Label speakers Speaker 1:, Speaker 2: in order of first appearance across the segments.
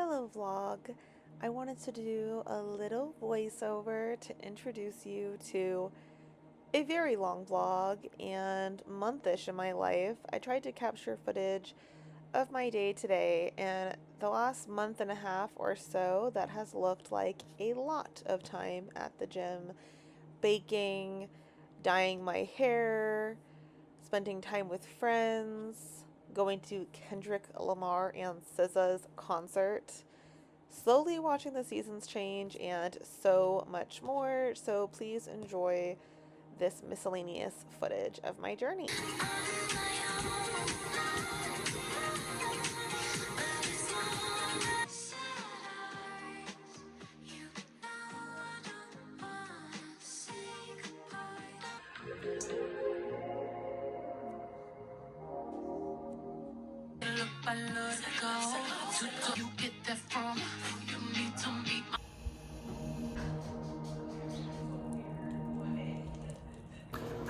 Speaker 1: Hello vlog. I wanted to do a little voiceover to introduce you to a very long vlog and month-ish in my life. I tried to capture footage of my day today, and the last month and a half or so that has looked like a lot of time at the gym, baking, dyeing my hair, spending time with friends, going to Kendrick Lamar and SZA's concert, slowly watching the seasons change, and so much more. So please enjoy this miscellaneous footage of my journey.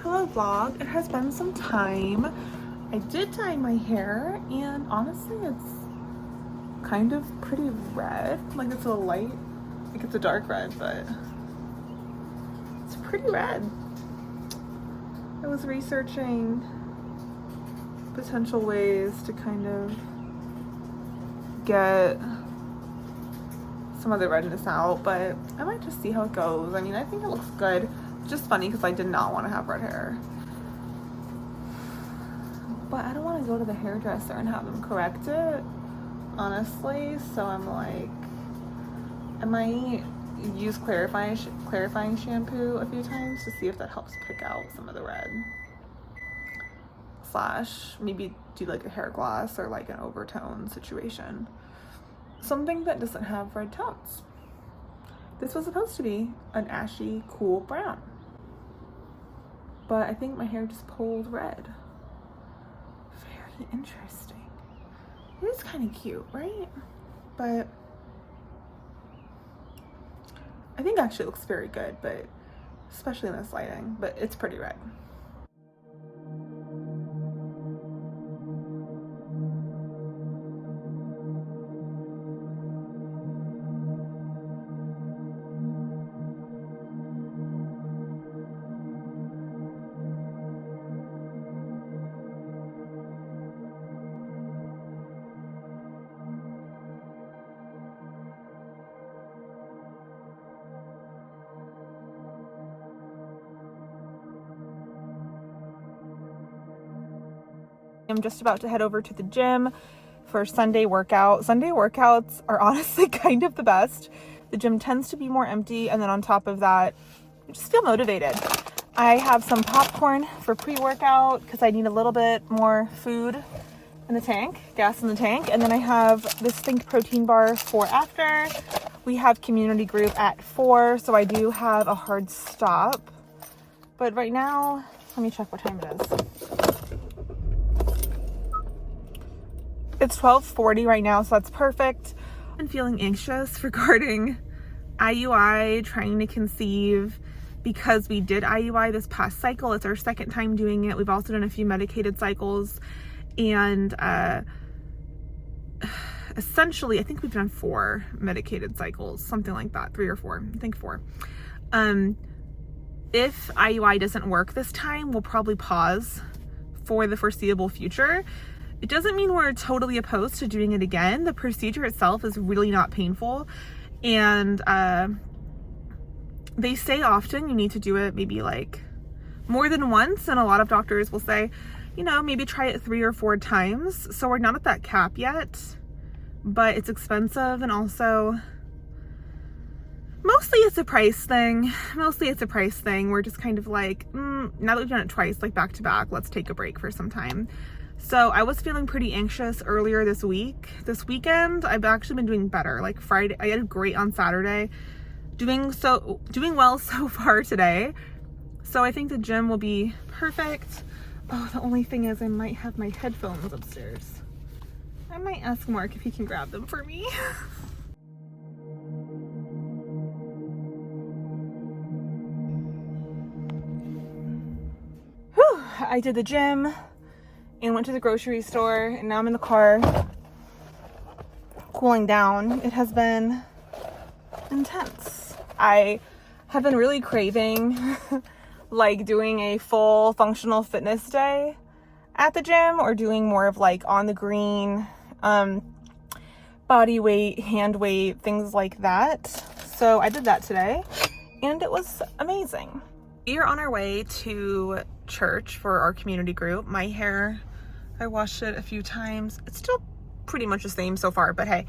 Speaker 1: Hello vlog, it has been some time. I did dye my hair and honestly it's kind of pretty red. Like it's a light, like it's a dark red, but it's pretty red. I was researching potential ways to kind of get some of the redness out, but I might just see how it goes. I mean, I think it looks good. It's just funny because I did not want to have red hair. But I don't want to go to the hairdresser and have them correct it, honestly. So I'm like, I might use clarifying shampoo a few times to see if that helps pick out some of the red. Slash maybe do like a hair gloss or like an overtone situation. Something that doesn't have red tones. This was supposed to be an ashy, cool brown. But I think my hair just pulled red. Very interesting. It is kind of cute, right? But I think actually it looks very good, but especially in this lighting, but it's pretty red. I'm just about to head over to the gym for Sunday workout. Sunday workouts are honestly kind of the best. The gym tends to be more empty, and then on top of that, I just feel motivated. I have some popcorn for pre-workout because I need a little bit more food in the tank, gas in the tank, and then I have this Think protein bar for after. We have community group at 4, so I do have a hard stop. But right now, let me check what time it is. It's 12:40 right now, so that's perfect. I'm feeling anxious regarding IUI, trying to conceive, because we did IUI this past cycle. It's our second time doing it. We've also done a few medicated cycles, and essentially, I think we've done 4 medicated cycles, something like that, 3 or 4, I think 4. If IUI doesn't work this time, we'll probably pause for the foreseeable future. It doesn't mean we're totally opposed to doing it again. The procedure itself is really not painful, and they say often you need to do it maybe like more than once, and a lot of doctors will say, you know, maybe try it 3 or 4 times. So we're not at that cap yet, but it's expensive, and also mostly it's a price thing. We're just kind of like, now that we've done it twice, like back to back, let's take a break for some time. So I was feeling pretty anxious earlier this week. This weekend, I've actually been doing better. Like Friday, I did great on Saturday. Doing well so far today. So I think the gym will be perfect. Oh, the only thing is I might have my headphones upstairs. I might ask Mark if he can grab them for me. Whew, I did the gym and went to the grocery store, and now I'm in the car
Speaker 2: cooling down. It has been intense. I have been really craving like doing a full functional fitness day at the gym, or doing more of like on the green, body weight, hand weight, things like that. So I did that today and it was amazing. We are on our way to church for our community group. My hair, I washed it a few times. It's still pretty much the same so far, but hey.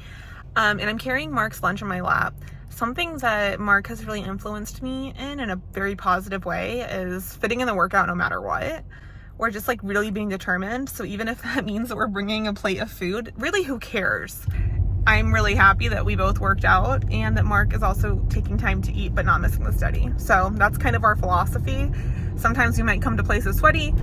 Speaker 2: And I'm carrying Mark's lunch on my lap. Something that Mark has really influenced me in a very positive way is fitting in the workout no matter what. Or just like really being determined. So even if that means that we're bringing a plate of food, really who cares? I'm really happy that we both worked out and that Mark is also taking time to eat but not missing the study. So that's kind of our philosophy. Sometimes we might come to places sweaty,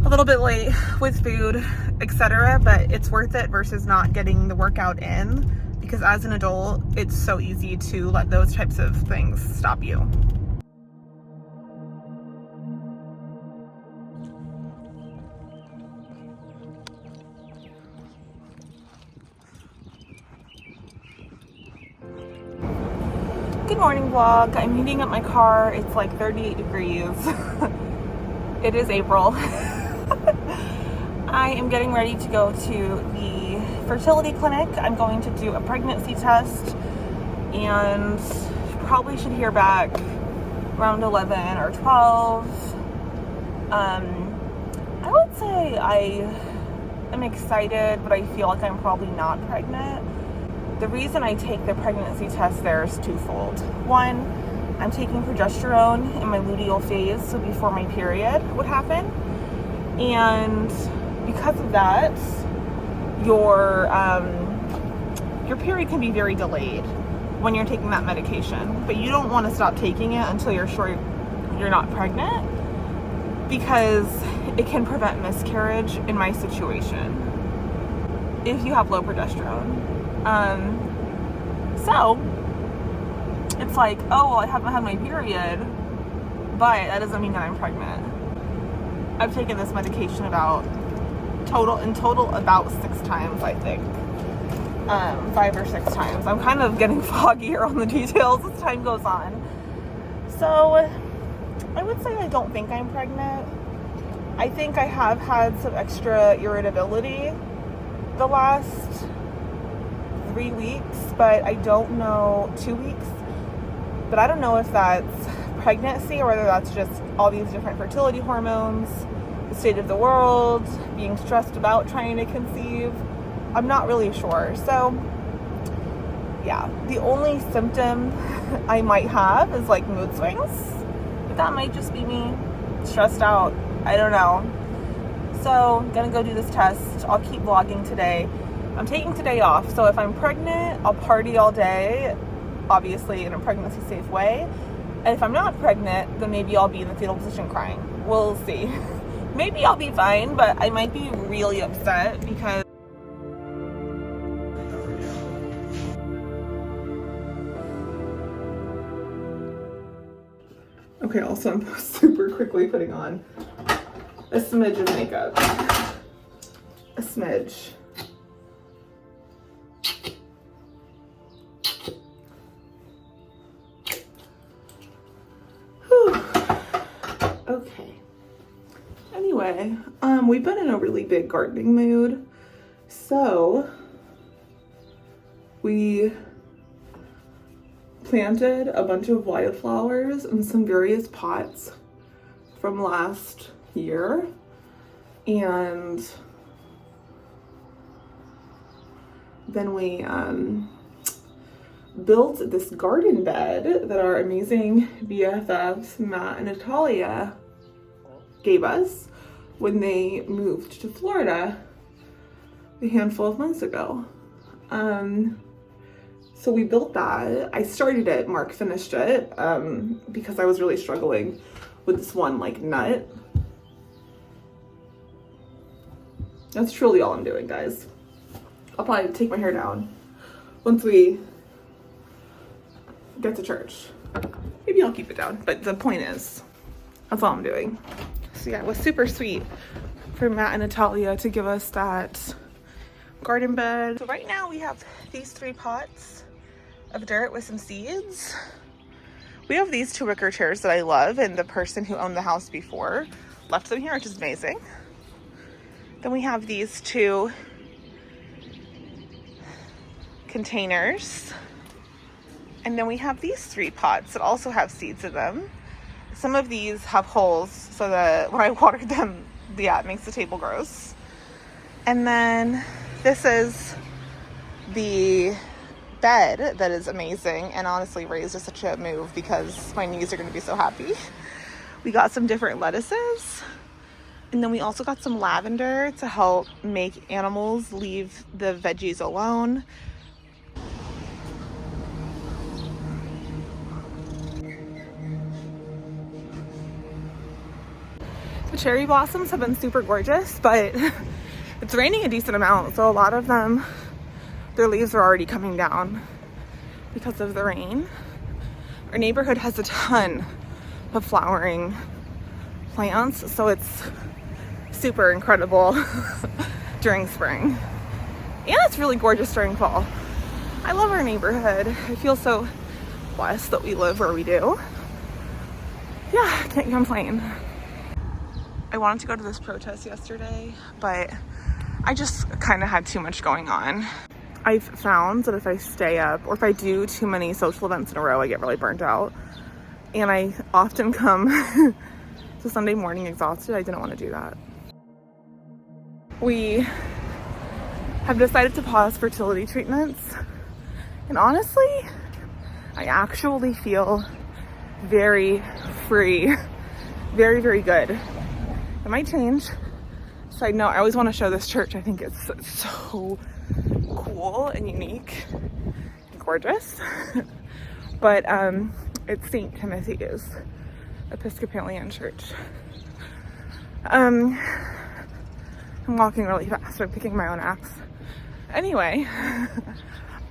Speaker 2: a little bit late with food, etc., but it's worth it versus not getting the workout in, because as an adult, it's so easy to let those types of things stop you. Good morning vlog. I'm heating up my car. It's like 38 degrees. It is April. I am getting ready to go to the fertility clinic. I'm going to do a pregnancy test and probably should hear back around 11 or 12. I would say I am excited, but I feel like I'm probably not pregnant. The reason I take the pregnancy test there is twofold. One, I'm taking progesterone in my luteal phase, so before my period would happen. And because of that, your period can be very delayed when you're taking that medication. But you don't want to stop taking it until you're sure you're not pregnant, because it can prevent miscarriage in my situation if you have low progesterone. So it's like, oh, well, I haven't had my period, but that doesn't mean that I'm pregnant. I've taken this medication in total about 6 times, I think. 5 or 6 times. I'm kind of getting foggier on the details as time goes on. So I would say I don't think I'm pregnant. I think I have had some extra irritability the last 3 weeks, but I don't know, 2 weeks, but I don't know if that's pregnancy or whether that's just all these different fertility hormones, the state of the world, being stressed about trying to conceive. I'm not really sure. So yeah, the only symptom I might have is like mood swings, but that might just be me stressed out. I don't know. So I'm gonna go do this test. I'll keep vlogging today. I'm taking today off, so if I'm pregnant, I'll party all day, obviously in a pregnancy safe way. And if I'm not pregnant, then maybe I'll be in the fetal position crying. We'll see. Maybe I'll be fine, but I might be really upset because okay, also I'm super quickly putting on a smidge of makeup. A smidge. Okay. Anyway, we've been in a really big gardening mood. So we planted a bunch of wildflowers in some various pots from last year, and then we built this garden bed that our amazing BFFs Matt and Natalia gave us when they moved to Florida a handful of months ago. So we built that. I started it, Mark finished it, because I was really struggling with this one like nut. That's truly all I'm doing, guys. I'll probably take my hair down once we get to church. Maybe I'll keep it down, but the point is, that's all I'm doing. So yeah, it was super sweet for Matt and Natalia to give us that garden bed. So right now we have these 3 pots of dirt with some seeds. We have these 2 wicker chairs that I love, and the person who owned the house before left them here, which is amazing. Then we have these 2 containers. And then we have these 3 pots that also have seeds in them. Some of these have holes so that when I water them, it makes the table gross. And then this is the bed that is amazing, and honestly raised is such a move because my knees are going to be so happy. We got some different lettuces, and then we also got some lavender to help make animals leave the veggies alone. The cherry blossoms have been super gorgeous, but it's raining a decent amount, so a lot of them, their leaves are already coming down because of the rain. Our neighborhood has a ton of flowering plants, so it's super incredible during spring. And it's really gorgeous during fall. I love our neighborhood. I feel so blessed that we live where we do. Yeah, can't complain. I wanted to go to this protest yesterday, but I just kind of had too much going on. I've found that if I stay up or if I do too many social events in a row, I get really burnt out. And I often come to Sunday morning exhausted. I didn't want to do that. We have decided to pause fertility treatments. And honestly, I actually feel very free, very, very good. It might change. Side note, I always want to show this church. I think it's so cool and unique and gorgeous. But it's St. Timothy's Episcopalian Church. I'm walking really fast, so I'm picking my own axe. Anyway,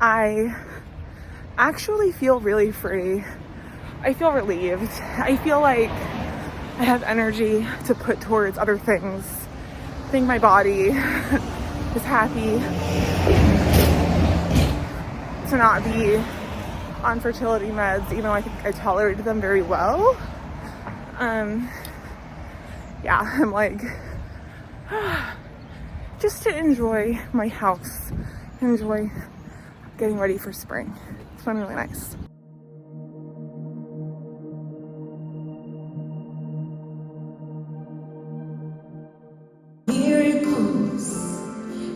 Speaker 2: I actually feel really free. I feel relieved. I feel like I have energy to put towards other things. I think my body is happy to not be on fertility meds, even though I think I tolerated them very well. Yeah, I'm like, just to enjoy my house, enjoy getting ready for spring. It's been really nice.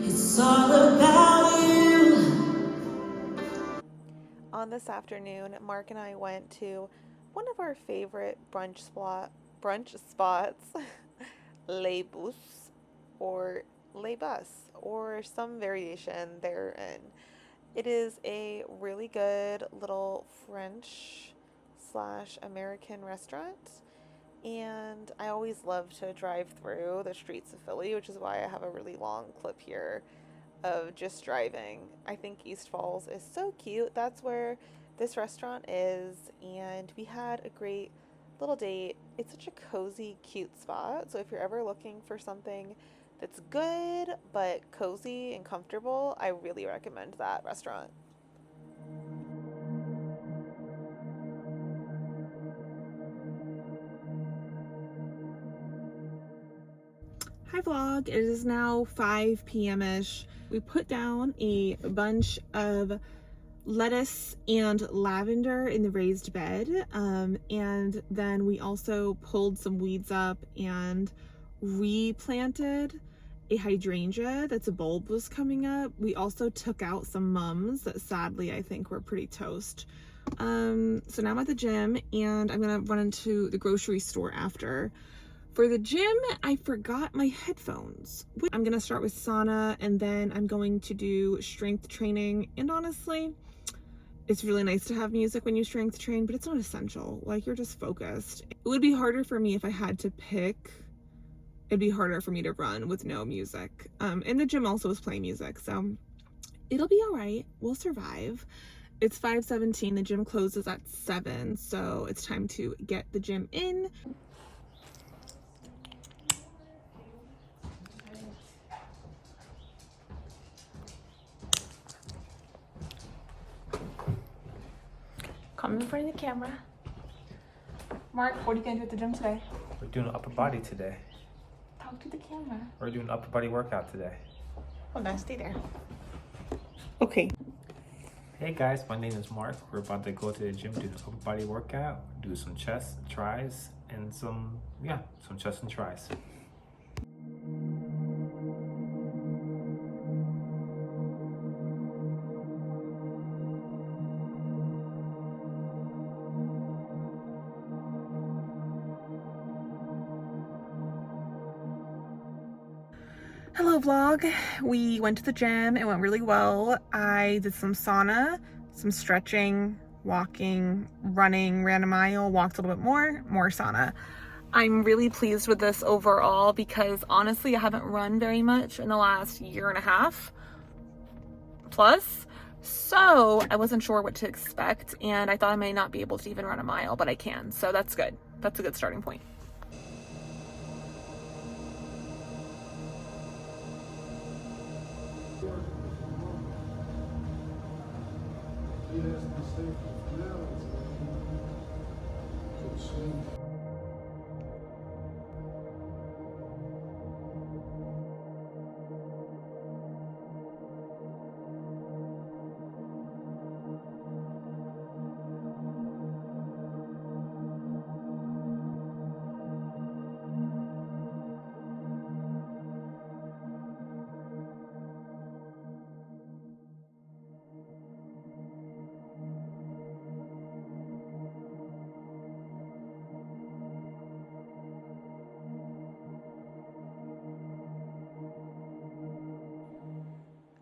Speaker 1: It's all about you. On this afternoon, Mark and I went to one of our favorite brunch spots, Les Bus or Les Bus or some variation therein. It is a really good little French / American restaurant. And I always love to drive through the streets of Philly, which is why I have a really long clip here of just driving. I think East Falls is so cute. That's where this restaurant is, and we had a great little date. It's such a cozy, cute spot. So if you're ever looking for something that's good but cozy and comfortable, I really recommend that restaurant.
Speaker 2: Hi vlog, it is now 5 p.m.-ish. We put down a bunch of lettuce and lavender in the raised bed, and then we also pulled some weeds up and replanted a hydrangea that's a bulb was coming up. We also took out some mums that sadly I think were pretty toast. So now I'm at the gym and I'm gonna run into the grocery store after. For the gym, I forgot my headphones. I'm gonna start with sauna and then I'm going to do strength training. And honestly, it's really nice to have music when you strength train, but it's not essential. Like, you're just focused. It would be harder for me if I had to pick. It'd be harder for me to run with no music. And the gym also is playing music, so it'll be all right. We'll survive. It's 5:17, the gym closes at 7, so it's time to get the gym in. Come in front of the camera. Mark, what are you gonna do at the gym today?
Speaker 3: We're doing upper body today.
Speaker 2: Talk to the camera.
Speaker 3: We're doing upper body workout today.
Speaker 2: Oh, now stay there. Okay.
Speaker 3: Hey guys, my name is Mark. We're about to go to the gym, do an upper body workout, do some chest, tries, and some chest and tries.
Speaker 2: Hello vlog. We went to the gym. It went really well. I did some sauna, some stretching, walking, running, ran a mile, walked a little bit more sauna. I'm really pleased with this overall because honestly I haven't run very much in the last year and a half plus. So I wasn't sure what to expect and I thought I may not be able to even run a mile, but I can. So that's good. That's a good starting point.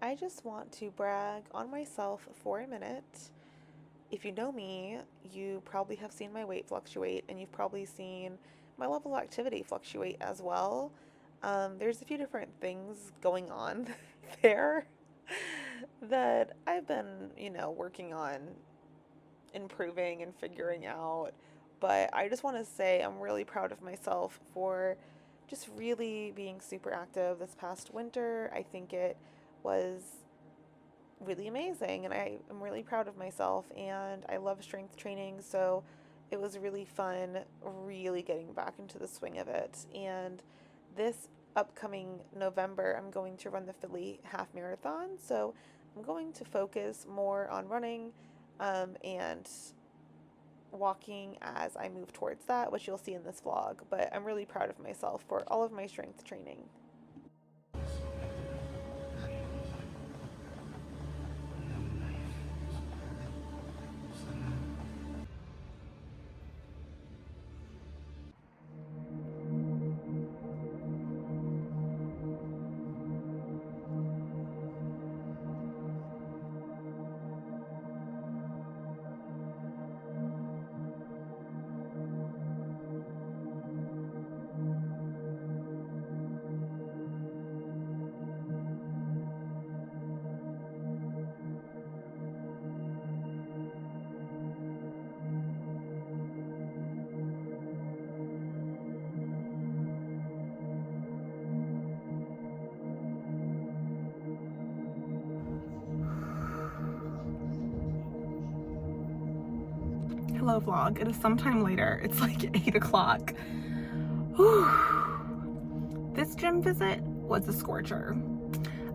Speaker 1: I just want to brag on myself for a minute. If you know me, you probably have seen my weight fluctuate and you've probably seen my level of activity fluctuate as well. There's a few different things going on there that I've been, working on improving and figuring out. But I just want to say I'm really proud of myself for just really being super active this past winter. I think it was really amazing and I am really proud of myself and I love strength training, so it was really fun really getting back into the swing of it. And this upcoming November I'm going to run the Philly half marathon, so I'm going to focus more on running and walking as I move towards that, which you'll see in this vlog. But I'm really proud of myself for all of my strength training.
Speaker 2: Hello vlog. It is sometime later. It's like 8 o'clock. Whew. This gym visit was a scorcher.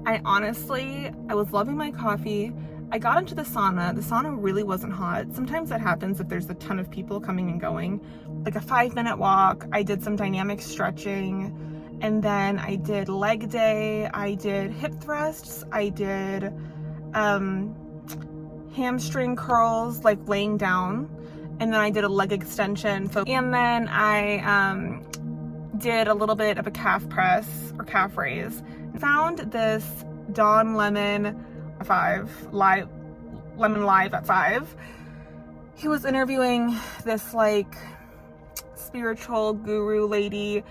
Speaker 2: I was loving my coffee. I got into the sauna. The sauna really wasn't hot. Sometimes that happens if there's a ton of people coming and going. Like a 5-minute walk. I did some dynamic stretching and then I did leg day. I did hip thrusts. I did hamstring curls, like laying down. And then I did a leg extension. And then I did a little bit of a calf press or calf raise. Found this Dawn Lemon Live at 5. He was interviewing this like spiritual guru lady,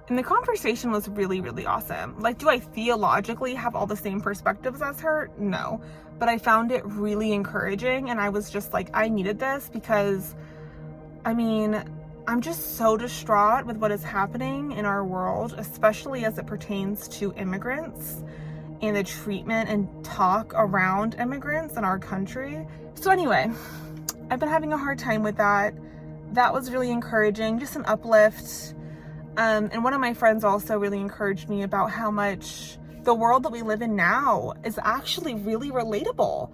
Speaker 2: and the conversation was really, really awesome. Like, do I theologically have all the same perspectives as her? No. But I found it really encouraging, and I was just like, I needed this because, I mean, I'm just so distraught with what is happening in our world, especially as it pertains to immigrants and the treatment and talk around immigrants in our country. So anyway, I've been having a hard time with that. That was really encouraging, just an uplift. And one of my friends also really encouraged me about how much the world that we live in now is actually really relatable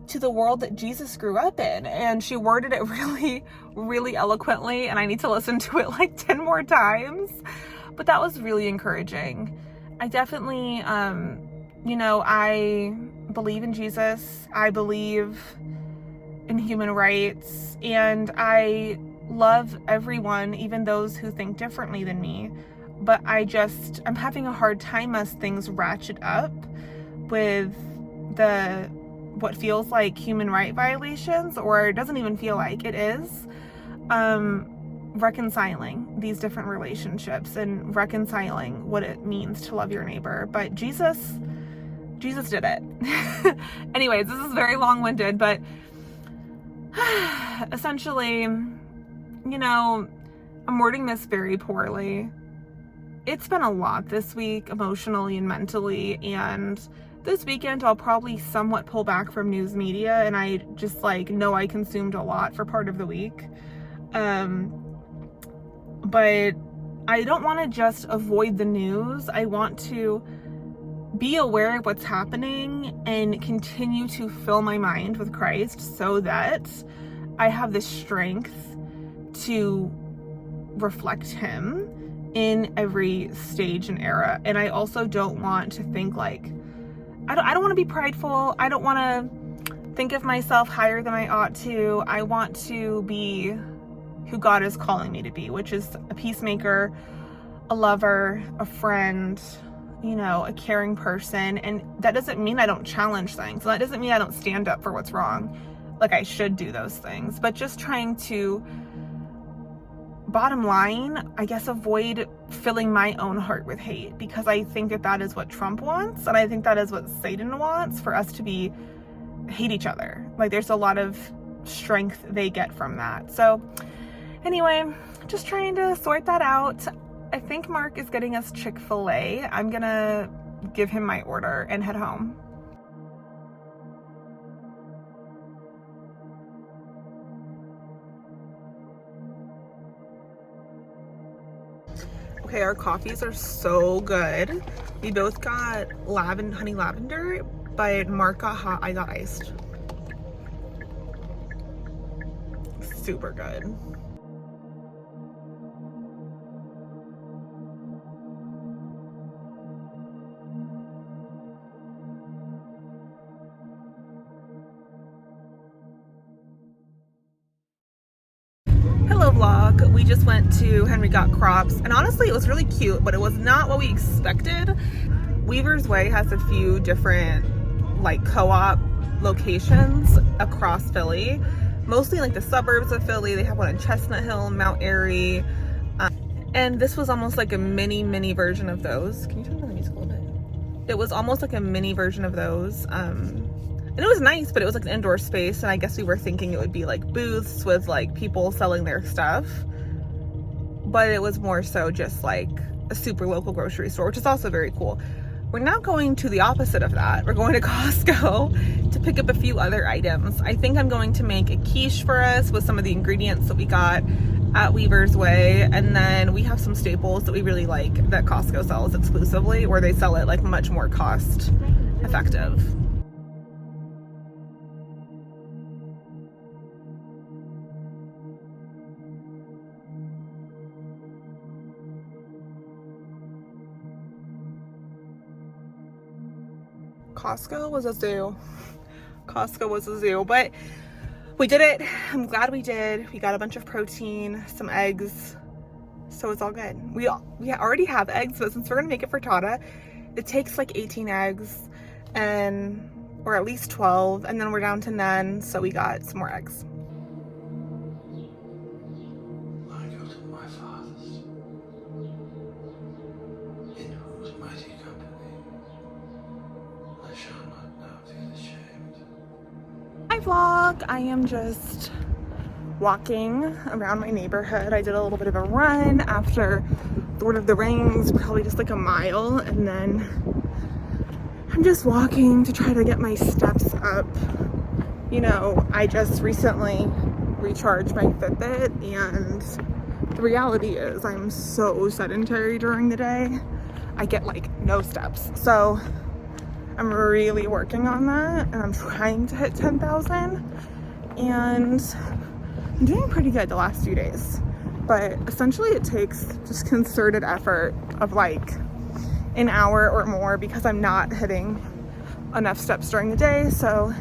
Speaker 2: to the world that Jesus grew up in. And she worded it really, really eloquently, and I need to listen to it like 10 more times. But that was really encouraging. I definitely, I believe in Jesus. I believe in human rights, and I love everyone, even those who think differently than me. But I'm having a hard time as things ratchet up with what feels like human right violations, or it doesn't even feel like it is, reconciling these different relationships and reconciling what it means to love your neighbor. But Jesus did it. Anyways, this is very long-winded, but essentially, I'm wording this very poorly. It's been a lot this week, emotionally and mentally, and this weekend I'll probably somewhat pull back from news media, and I just know I consumed a lot for part of the week. But I don't want to just avoid the news. I want to be aware of what's happening and continue to fill my mind with Christ so that I have the strength to reflect Him in every stage and era. And I also don't want to think I don't want to be prideful. I don't want to think of myself higher than I ought to. I want to be who God is calling me to be, which is a peacemaker, a lover, a friend, a caring person. And that doesn't mean I don't challenge things. That doesn't mean I don't stand up for what's wrong. I should do those things, but just trying to, bottom line, I guess, avoid filling my own heart with hate, because I think that is what Trump wants, and I think that is what Satan wants, for us to hate each other. There's a lot of strength they get from that. So anyway, just trying to sort that out. I think Mark is getting us Chick-fil-A. I'm gonna give him my order and head home. Okay, our coffees are so good. We both got honey lavender, but Mark got hot, I got iced. Super good. Hello vlog. We just went to Henry Got Crops, and honestly it was really cute, but it was not what we expected. Weaver's Way has a few different co-op locations across Philly, mostly the suburbs of Philly. They have one in Chestnut Hill, Mount Airy, and this was almost like a mini version of those. Can you turn down the music a little bit? It was almost like a mini version of those. And it was nice, but it was an indoor space, and I guess we were thinking it would be booths with people selling their stuff, but it was more so just a super local grocery store, which is also very cool. We're now going to the opposite of that. We're going to Costco to pick up a few other items. I think I'm going to make a quiche for us with some of the ingredients that we got at Weaver's Way, and then we have some staples that we really like that Costco sells exclusively, where they sell it much more cost effective. Costco was a zoo. Costco was a zoo, but we did it. I'm glad we did. We got a bunch of protein, some eggs, so it's all good. We already have eggs, but since we're gonna make it frittata, it takes 18 eggs, or at least 12, and then we're down to none, so we got some more eggs.
Speaker 4: I go to my Father's, in whose mighty company I shall not now feel ashamed.
Speaker 2: Hi vlog. I am just walking around my neighborhood. I did a little bit of a run after Lord of the Rings, probably just a mile, and then I'm just walking to try to get my steps up. I just recently recharge my Fitbit, and the reality is I'm so sedentary during the day. I get like no steps. So I'm really working on that, and I'm trying to hit 10,000, and I'm doing pretty good the last few days. But essentially it takes just concerted effort of like an hour or more because I'm not hitting enough steps during the day. So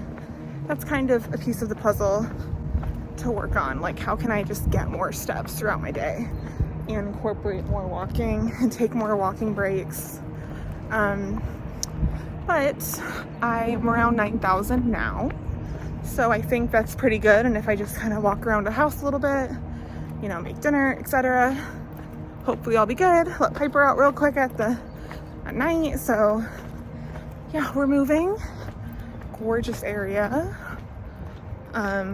Speaker 2: that's kind of a piece of the puzzle to work on. Like, how can I just get more steps throughout my day and incorporate more walking and take more walking breaks? But I'm around 9,000 now, so I think that's pretty good. And if I just kind of walk around the house a little bit, you know, make dinner, etc., hopefully I'll be good. Let Piper out real quick at night. So yeah, we're moving. Gorgeous area.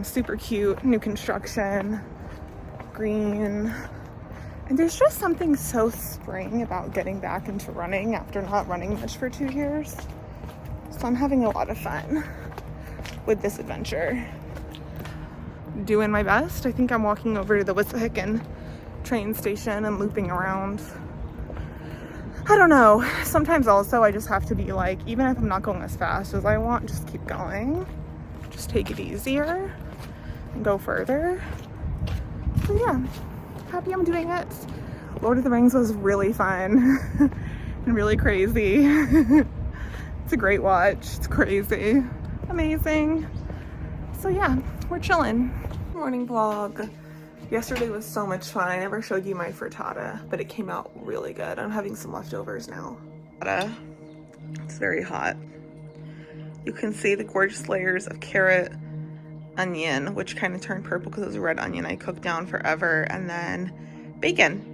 Speaker 2: Super cute, new construction, green. And there's just something so spring about getting back into running after not running much for 2 years. So I'm having a lot of fun with this adventure. Doing my best. I think I'm walking over to the Wissahickon train station and looping around. I don't know. Sometimes also I just have to be like, even if I'm not going as fast as I want, just keep going. Just take it easier and go further. So yeah, happy I'm doing it. Lord of the Rings was really fun and really crazy. It's a great watch. It's crazy. Amazing. So yeah, we're chilling. Morning vlog. Yesterday was so much fun. I never showed you my frittata, but it came out really good. I'm having some leftovers now. It's very hot. You can see the gorgeous layers of carrot, onion, which kind of turned purple because it was red onion I cooked down forever, and then bacon.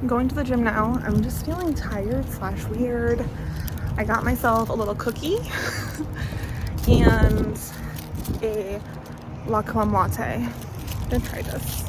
Speaker 2: I'm going to the gym now. I'm just feeling tired / weird. I got myself a little cookie and a La Creme latte. I'm gonna try this.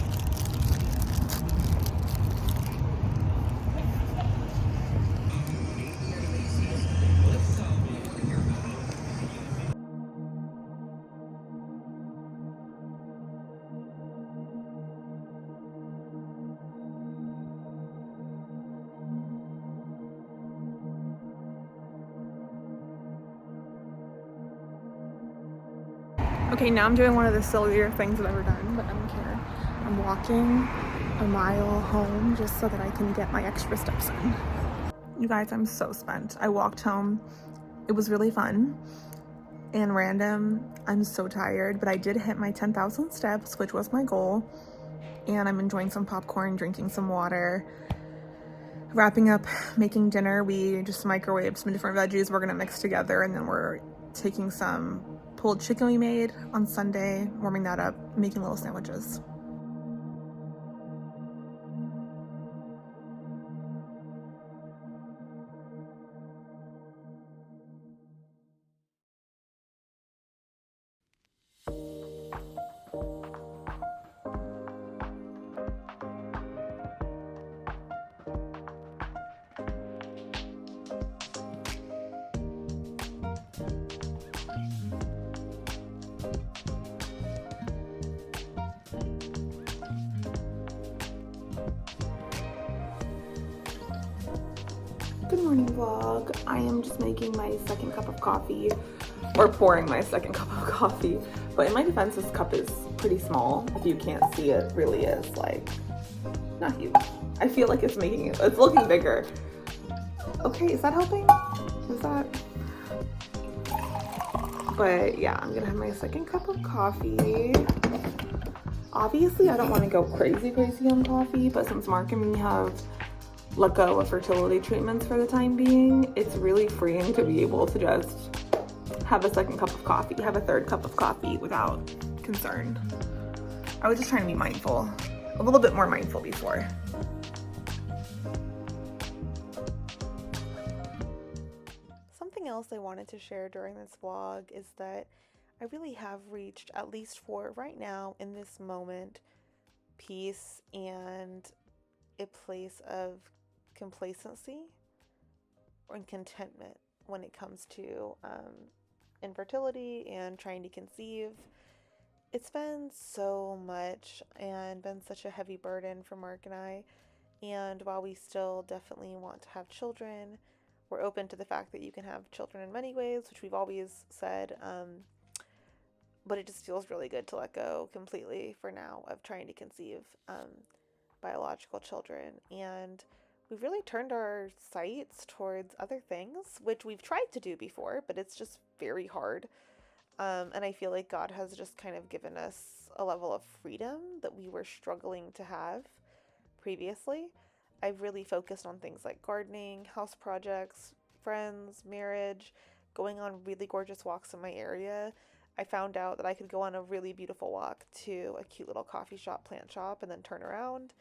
Speaker 2: Okay, now I'm doing one of the sillier things I've ever done, but I don't care. I'm walking a mile home just so that I can get my extra steps in. You guys, I'm so spent. I walked home. It was really fun and random. I'm so tired, but I did hit my 10,000 steps, which was my goal. And I'm enjoying some popcorn, drinking some water, wrapping up, making dinner. We just microwaved some different veggies we're gonna mix together, and then we're taking some pulled chicken we made on Sunday, warming that up, making little sandwiches. Good morning vlog. I am just making my second cup of coffee, or pouring my second cup of coffee, but in my defense, this cup is pretty small. If you can't see, it really is like not huge. I feel like it's looking bigger. Okay, is that helping? Is that? But yeah, I'm gonna have my second cup of coffee. Obviously, I don't want to go crazy on coffee, but since Mark and me have let go of fertility treatments for the time being, it's really freeing to be able to just have a second cup of coffee, have a third cup of coffee without concern. I was just trying to be mindful, a little bit more mindful before.
Speaker 1: Something else I wanted to share during this vlog is that I really have reached, at least for right now in this moment, peace and a place of complacency and contentment when it comes to infertility and trying to conceive. It's been so much and been such a heavy burden for Mark and I. And while we still definitely want to have children, we're open to the fact that you can have children in many ways, which we've always said. But it just feels really good to let go completely for now of trying to conceive biological children. And we've really turned our sights towards other things, which we've tried to do before, but it's just very hard. And I feel like God has just kind of given us a level of freedom that we were struggling to have previously. I've really focused on things like gardening, house projects, friends, marriage, going on really gorgeous walks in my area. I found out that I could go on a really beautiful walk to a cute little coffee shop, plant shop, and then turn around.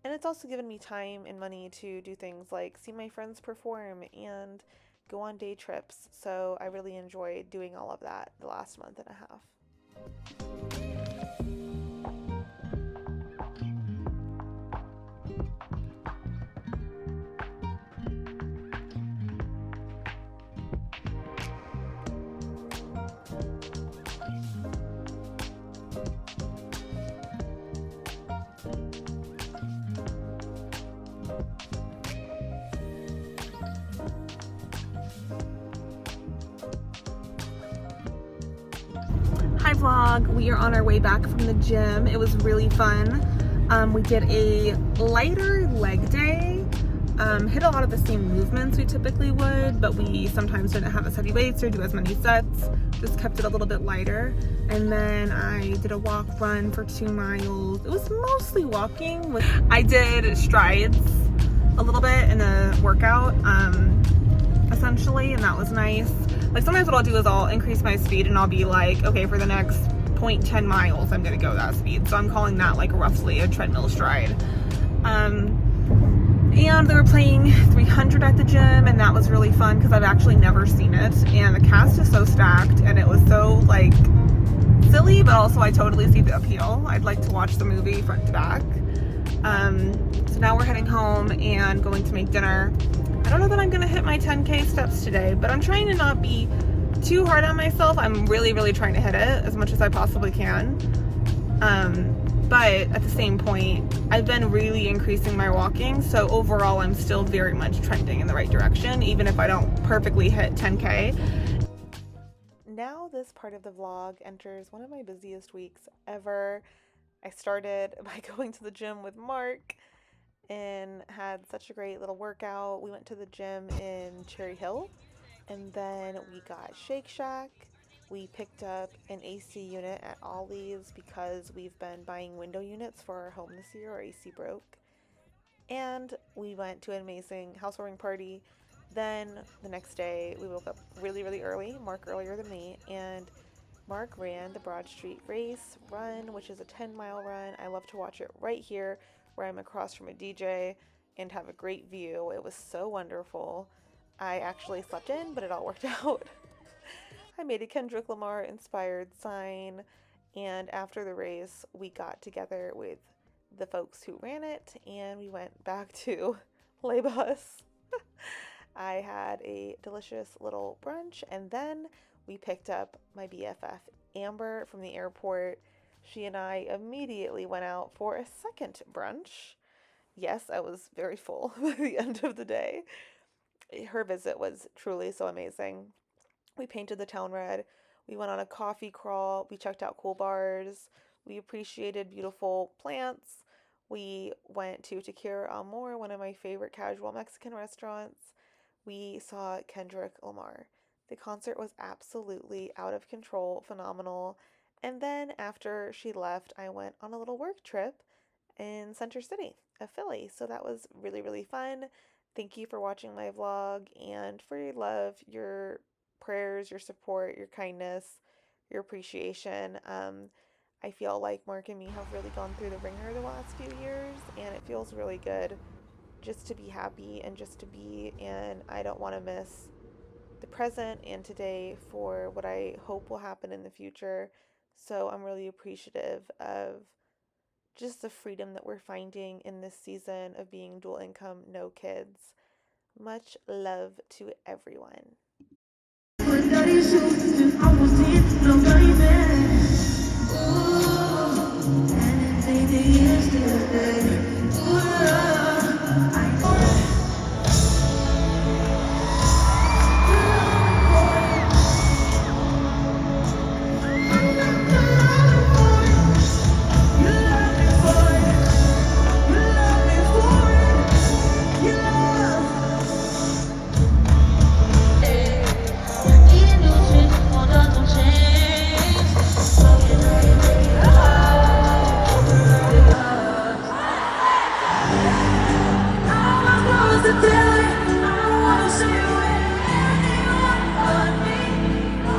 Speaker 1: And it's also given me time and money to do things like see my friends perform and go on day trips. So I really enjoyed doing all of that the last month and a half.
Speaker 2: Hi vlog, we are on our way back from the gym. It was really fun. We did a lighter leg day, hit a lot of the same movements we typically would, but we sometimes didn't have as heavy weights or do as many sets, just kept it a little bit lighter. And then I did a walk run for 2 miles. It was mostly walking. I did strides a little bit in the workout, essentially, and that was nice. Like sometimes what I'll do is I'll increase my speed and I'll be like, okay, for the next 0.10 miles, I'm gonna go that speed. So I'm calling that like roughly a treadmill stride. And they were playing 300 at the gym, and that was really fun because I've actually never seen it. And the cast is so stacked, and it was so like silly, but also I totally see the appeal. I'd like to watch the movie front to back. So now we're heading home and going to make dinner. I don't know that I'm gonna hit my 10K steps today, but I'm trying to not be too hard on myself. I'm really trying to hit it as much as I possibly can. But at the same point, I've been really increasing my walking, so overall I'm still very much trending in the right direction, even if I don't perfectly hit 10K.
Speaker 1: Now this part of the vlog enters one of my busiest weeks ever. I started by going to the gym with Mark and had such a great little workout. We went to the gym in Cherry Hill, and then we got Shake Shack. We picked up an AC unit at Ollie's because we've been buying window units for our home this year. Our AC broke. And we went to an amazing housewarming party. Then the next day we woke up really early, Mark earlier than me, and Mark ran the Broad Street Race Run, which is a 10-mile run. I love to watch it right here where I'm across from a DJ and have a great view. It was so wonderful. I actually slept in, but it all worked out. I made a Kendrick Lamar inspired sign, and after the race, we got together with the folks who ran it, and we went back to Labos. I had a delicious little brunch, and then we picked up my BFF, Amber, from the airport. She and I immediately went out for a second brunch. Yes, I was very full by the end of the day. Her visit was truly so amazing. We painted the town red. We went on a coffee crawl. We checked out cool bars. We appreciated beautiful plants. We went to Tequila Amor, one of my favorite casual Mexican restaurants. We saw Kendrick Lamar. The concert was absolutely out of control, phenomenal. And then after she left, I went on a little work trip in Center City of Philly. So that was really, really fun. Thank you for watching my vlog and for your love, your prayers, your support, your kindness, your appreciation. I feel like Mark and me have really gone through the ringer the last few years, and it feels really good just to be happy and just to be. And I don't want to miss the present and today for what I hope will happen in the future. So I'm really appreciative of just the freedom that we're finding in this season of being dual income, no kids. Much love to everyone.